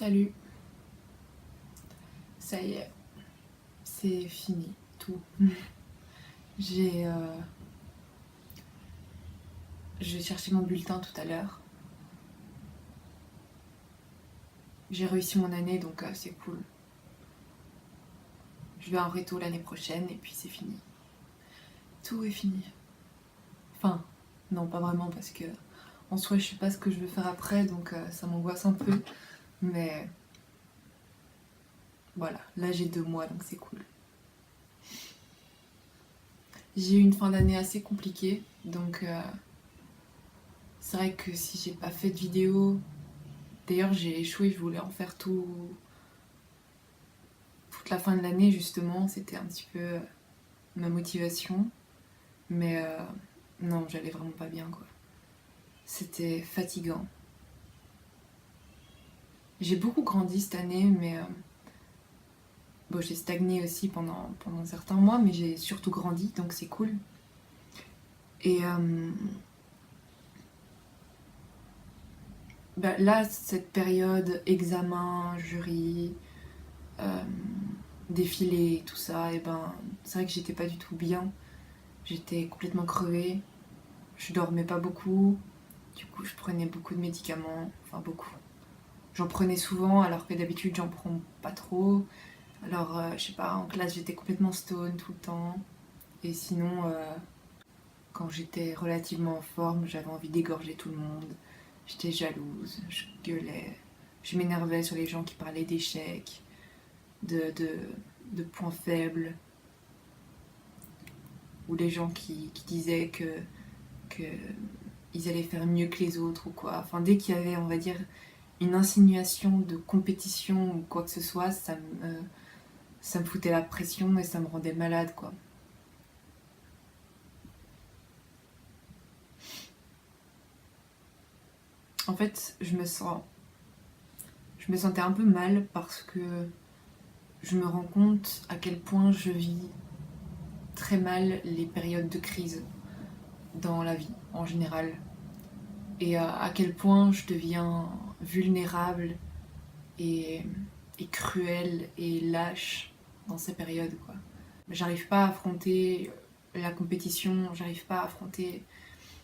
Salut, ça y est, c'est fini, tout. J'ai, je vais chercher mon bulletin tout à l'heure. J'ai réussi mon année, donc c'est cool. Je vais en réto l'année prochaine et puis c'est fini. Tout est fini. Enfin, non, pas vraiment parce que en soi, je sais pas ce que je veux faire après, donc ça m'angoisse un peu. Mais voilà, là j'ai 2 mois, donc c'est cool. J'ai eu une fin d'année assez compliquée, donc c'est vrai que si j'ai pas fait de vidéo, d'ailleurs j'ai échoué, je voulais en faire toute la fin de l'année justement, c'était un petit peu ma motivation, mais non, j'allais vraiment pas bien quoi. C'était fatigant. J'ai beaucoup grandi cette année, mais bon, j'ai stagné aussi pendant certains mois, mais j'ai surtout grandi, donc c'est cool. Et bah, là, cette période, examen, jury, euh, défilé, tout ça, et ben, c'est vrai que j'étais pas du tout bien. J'étais complètement crevée, je dormais pas beaucoup, du coup je prenais beaucoup de médicaments, enfin beaucoup. J'en prenais souvent alors que d'habitude j'en prends pas trop. Alors je sais pas, en classe j'étais complètement stone tout le temps. Et sinon, quand j'étais relativement en forme, j'avais envie d'égorger tout le monde. J'étais jalouse, je gueulais, je m'énervais sur les gens qui parlaient d'échecs, de points faibles, ou les gens qui disaient que ils allaient faire mieux que les autres ou quoi. Enfin, dès qu'il y avait, on va dire, une insinuation de compétition ou quoi que ce soit, ça me foutait la pression et ça me rendait malade, quoi. En fait, je me sentais un peu mal parce que je me rends compte à quel point je vis très mal les périodes de crise dans la vie en général. Et à quel point je deviens vulnérable et, et cruelle et lâche dans ces périodes, quoi. J'arrive pas à affronter la compétition, j'arrive pas à affronter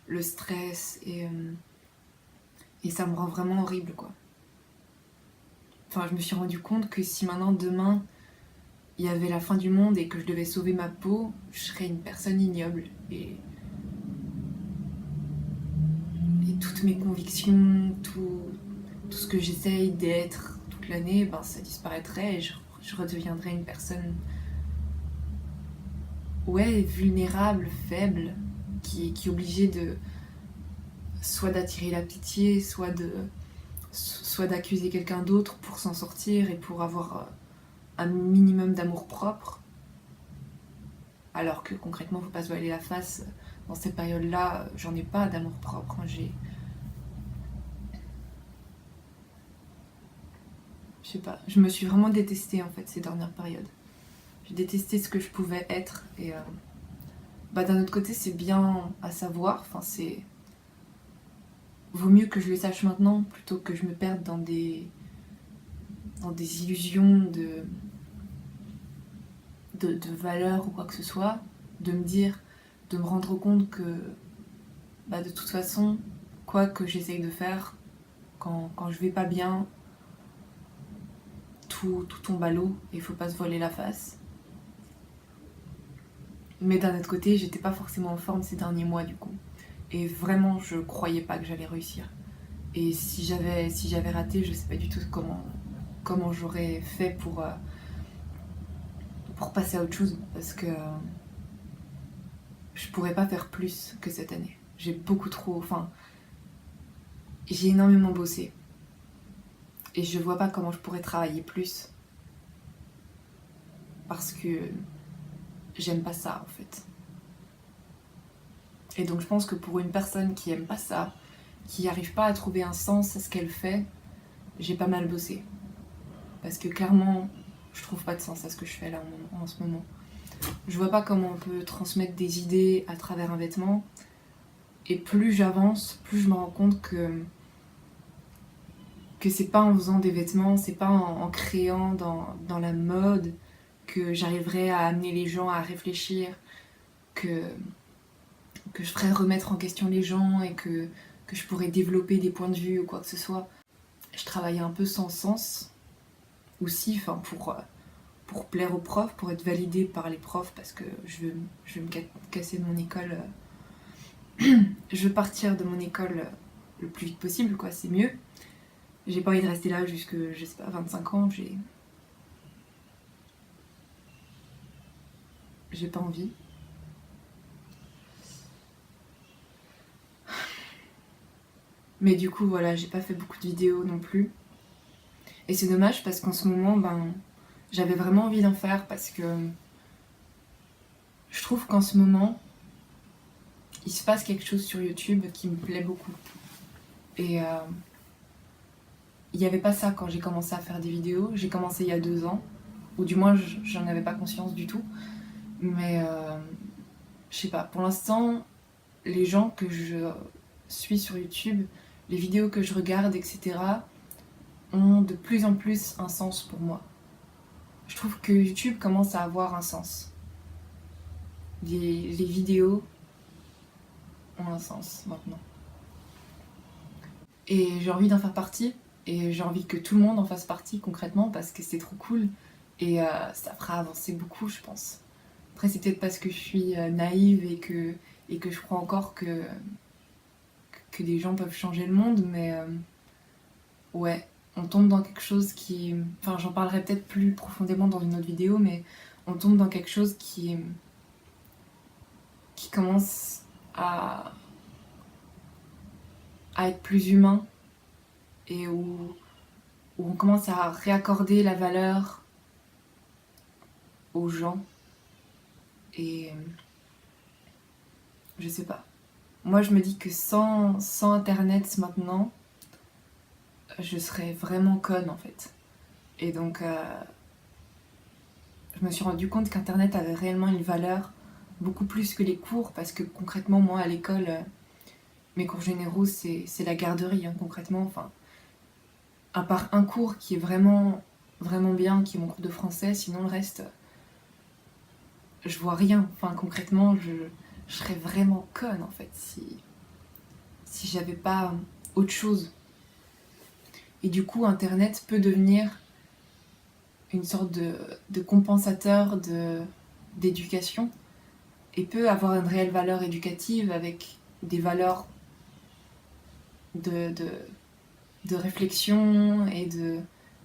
le stress et ça me rend vraiment horrible, quoi. Enfin, je me suis rendu compte que si maintenant, demain, il y avait la fin du monde et que je devais sauver ma peau, je serais une personne ignoble. Et toutes mes convictions, tout ce que j'essaye d'être toute l'année, ben, ça disparaîtrait et je redeviendrais une personne, ouais, vulnérable, faible, qui est obligée de soit d'attirer la pitié, soit d'accuser quelqu'un d'autre pour s'en sortir et pour avoir un minimum d'amour propre. Alors que concrètement, faut pas se voiler la face. Dans cette période-là, j'en ai pas d'amour propre. Je sais pas, je me suis vraiment détestée en fait ces dernières périodes. J'ai détesté ce que je pouvais être et bah, d'un autre côté c'est bien à savoir, enfin c'est vaut mieux que je le sache maintenant plutôt que je me perde dans des illusions de valeur ou quoi que ce soit, de me dire, de me rendre compte que bah, de toute façon, quoi que j'essaye de faire, quand je vais pas bien, tout tombe à l'eau et il faut pas se voiler la face. Mais d'un autre côté, j'étais pas forcément en forme ces derniers mois du coup. Et vraiment, je croyais pas que j'allais réussir. Et si j'avais raté, je sais pas du tout comment j'aurais fait pour passer à autre chose. Parce que je pourrais pas faire plus que cette année. J'ai beaucoup trop. Enfin, j'ai énormément bossé. Et je vois pas comment je pourrais travailler plus. Parce que j'aime pas ça en fait. Et donc je pense que pour une personne qui aime pas ça, qui n'arrive pas à trouver un sens à ce qu'elle fait, j'ai pas mal bossé. Parce que clairement, je trouve pas de sens à ce que je fais là en ce moment. Je vois pas comment on peut transmettre des idées à travers un vêtement. Et plus j'avance, plus je me rends compte que que c'est pas en faisant des vêtements, c'est pas en créant dans la mode que j'arriverai à amener les gens à réfléchir, que je ferais remettre en question les gens et que je pourrais développer des points de vue ou quoi que ce soit. Je travaillais un peu sans sens aussi, enfin pour plaire aux profs, pour être validée par les profs parce que je veux me casser de mon école. Je veux partir de mon école le plus vite possible, quoi, c'est mieux. J'ai pas envie de rester là jusque, je sais pas, 25 ans, j'ai pas envie. Mais du coup, voilà, j'ai pas fait beaucoup de vidéos non plus. Et c'est dommage parce qu'en ce moment, j'avais vraiment envie d'en faire parce que je trouve qu'en ce moment, il se passe quelque chose sur YouTube qui me plaît beaucoup. Et il n'y avait pas ça quand j'ai commencé à faire des vidéos. J'ai commencé il y a 2 ans, ou du moins j'en avais pas conscience du tout. Mais je sais pas, pour l'instant, les gens que je suis sur YouTube, les vidéos que je regarde, etc., ont de plus en plus un sens pour moi. Je trouve que YouTube commence à avoir un sens. Les vidéos ont un sens maintenant. Et j'ai envie d'en faire partie, et j'ai envie que tout le monde en fasse partie concrètement parce que c'est trop cool et ça fera avancer beaucoup, je pense. Après, c'est peut-être parce que je suis naïve et que je crois encore que des gens peuvent changer le monde, mais ouais, on tombe dans quelque chose qui. Enfin, j'en parlerai peut-être plus profondément dans une autre vidéo, mais on tombe dans quelque chose qui commence à être plus humain et où on commence à réaccorder la valeur aux gens. Et je sais pas. Moi, je me dis que sans Internet maintenant, je serais vraiment conne en fait. Et donc, je me suis rendu compte qu'Internet avait réellement une valeur beaucoup plus que les cours, parce que concrètement, moi, à l'école, mes cours généraux, c'est la garderie, hein, concrètement. Enfin, à part un cours qui est vraiment, vraiment bien, qui est mon cours de français, sinon le reste, je vois rien. Enfin, concrètement, je serais vraiment conne en fait si j'avais pas autre chose. Et du coup, Internet peut devenir une sorte de compensateur d'éducation et peut avoir une réelle valeur éducative avec des valeurs de, de, de réflexion et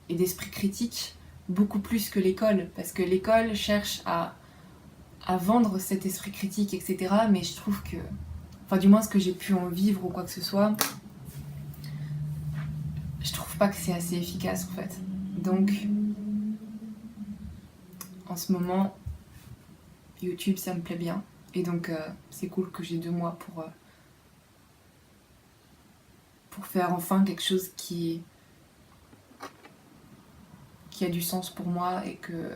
d'esprit critique beaucoup plus que l'école, parce que l'école cherche à vendre cet esprit critique, etc. Mais je trouve que, enfin du moins ce que j'ai pu en vivre ou quoi que ce soit, je trouve pas que c'est assez efficace en fait. Donc en ce moment, YouTube ça me plaît bien. Et donc c'est cool que j'ai 2 mois pour faire enfin quelque chose qui a du sens pour moi et que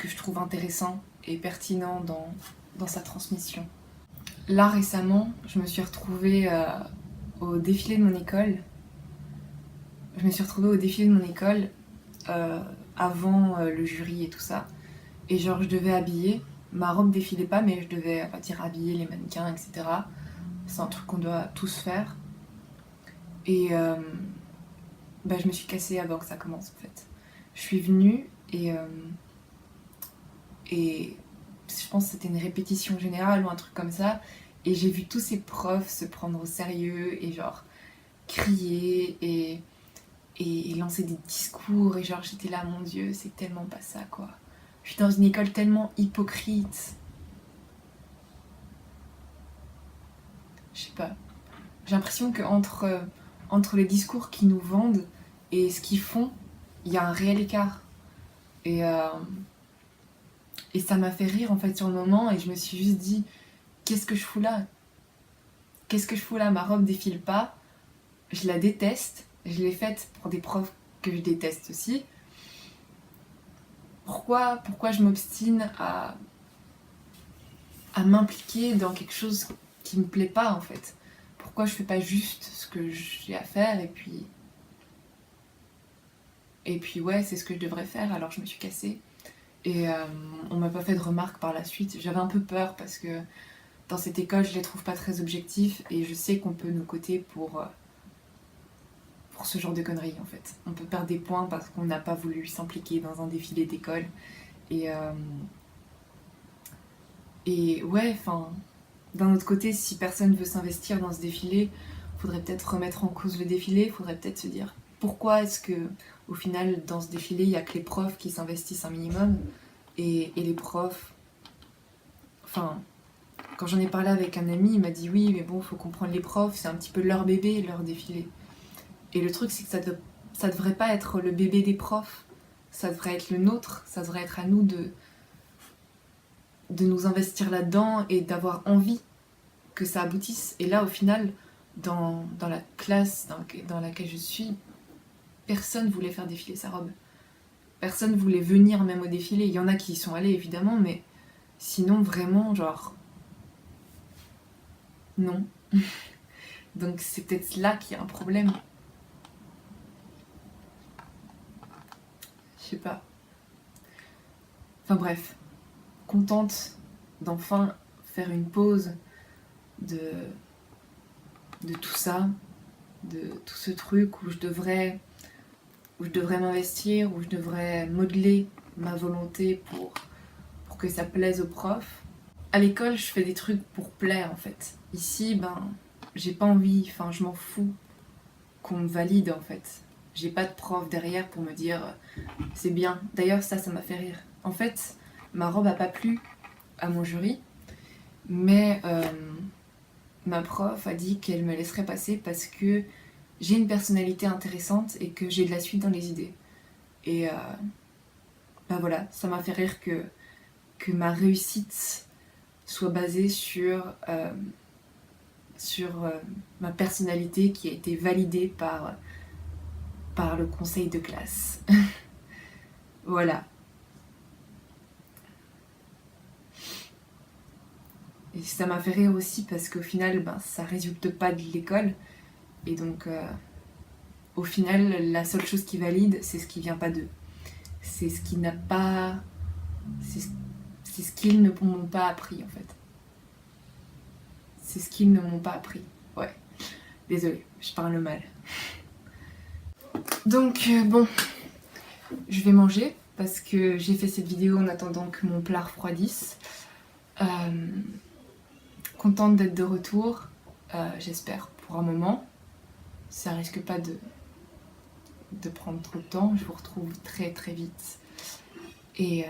je trouve intéressant et pertinent dans sa transmission. Là récemment, je me suis retrouvée au défilé de mon école. Je me suis retrouvée au défilé de mon école avant le jury et tout ça. Et genre je devais habiller, ma robe défilait pas mais je devais, on va dire, habiller les mannequins, etc. C'est un truc qu'on doit tous faire. Et je me suis cassée avant que ça commence en fait. Je suis venue et je pense que c'était une répétition générale ou un truc comme ça. Et j'ai vu tous ces profs se prendre au sérieux et genre crier et lancer des discours. Et genre j'étais là, mon Dieu, c'est tellement pas ça quoi. Je suis dans une école tellement hypocrite. Je sais pas. J'ai l'impression entre les discours qu'ils nous vendent et ce qu'ils font, il y a un réel écart. Et ça m'a fait rire en fait sur le moment et je me suis juste dit, qu'est-ce que je fous là? Qu'est-ce que je fous là? Ma robe défile pas, je la déteste, je l'ai faite pour des profs que je déteste aussi. Pourquoi je m'obstine à m'impliquer dans quelque chose qui me plaît pas en fait? Pourquoi je fais pas juste ce que j'ai à faire et puis Et puis ouais, c'est ce que je devrais faire, alors je me suis cassée. Et on m'a pas fait de remarques par la suite. J'avais un peu peur parce que dans cette école, je les trouve pas très objectifs et je sais qu'on peut nous coter pour ce genre de conneries en fait. On peut perdre des points parce qu'on n'a pas voulu s'impliquer dans un défilé d'école. Et, et ouais, enfin, d'un autre côté, si personne veut s'investir dans ce défilé, faudrait peut-être remettre en cause le défilé, faudrait peut-être se dire pourquoi est-ce que au final dans ce défilé il y a que les profs qui s'investissent un minimum et les profs, enfin, quand j'en ai parlé avec un ami, il m'a dit oui mais bon faut comprendre les profs, c'est un petit peu leur bébé, leur défilé. Et le truc c'est que ça devrait pas être le bébé des profs, ça devrait être le nôtre, ça devrait être à nous de nous investir là-dedans et d'avoir envie que ça aboutisse. Et là au final, dans la classe dans laquelle je suis, personne voulait faire défiler sa robe. Personne voulait venir même au défilé. Il y en a qui y sont allés évidemment, mais sinon vraiment genre non. Donc c'est peut-être là qu'il y a un problème. Je sais pas. Enfin bref, contente d'enfin faire une pause de tout ça, de tout ce truc où je devrais m'investir, où je devrais modeler ma volonté pour que ça plaise aux profs. À l'école, je fais des trucs pour plaire en fait. Ici, ben, j'ai pas envie, enfin, je m'en fous qu'on me valide en fait. J'ai pas de prof derrière pour me dire c'est bien. D'ailleurs, ça m'a fait rire. En fait, ma robe a pas plu à mon jury, mais ma prof a dit qu'elle me laisserait passer parce que j'ai une personnalité intéressante et que j'ai de la suite dans les idées. Et ben voilà, ça m'a fait rire que ma réussite soit basée sur ma personnalité qui a été validée par le conseil de classe. Voilà. Et ça m'a fait rire aussi parce qu'au final, ben, ça résulte pas de l'école. Et donc, au final, la seule chose qui valide, c'est ce qui vient pas d'eux. C'est ce qui n'a pas... C'est ce qu'ils ne m'ont pas appris, en fait. C'est ce qu'ils ne m'ont pas appris. Ouais. Désolée, je parle mal. Donc, bon, je vais manger parce que j'ai fait cette vidéo en attendant que mon plat refroidisse. Contente d'être de retour, j'espère, pour un moment. Ça risque pas de prendre trop de temps, je vous retrouve très très vite. Et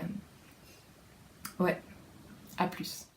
ouais, à plus.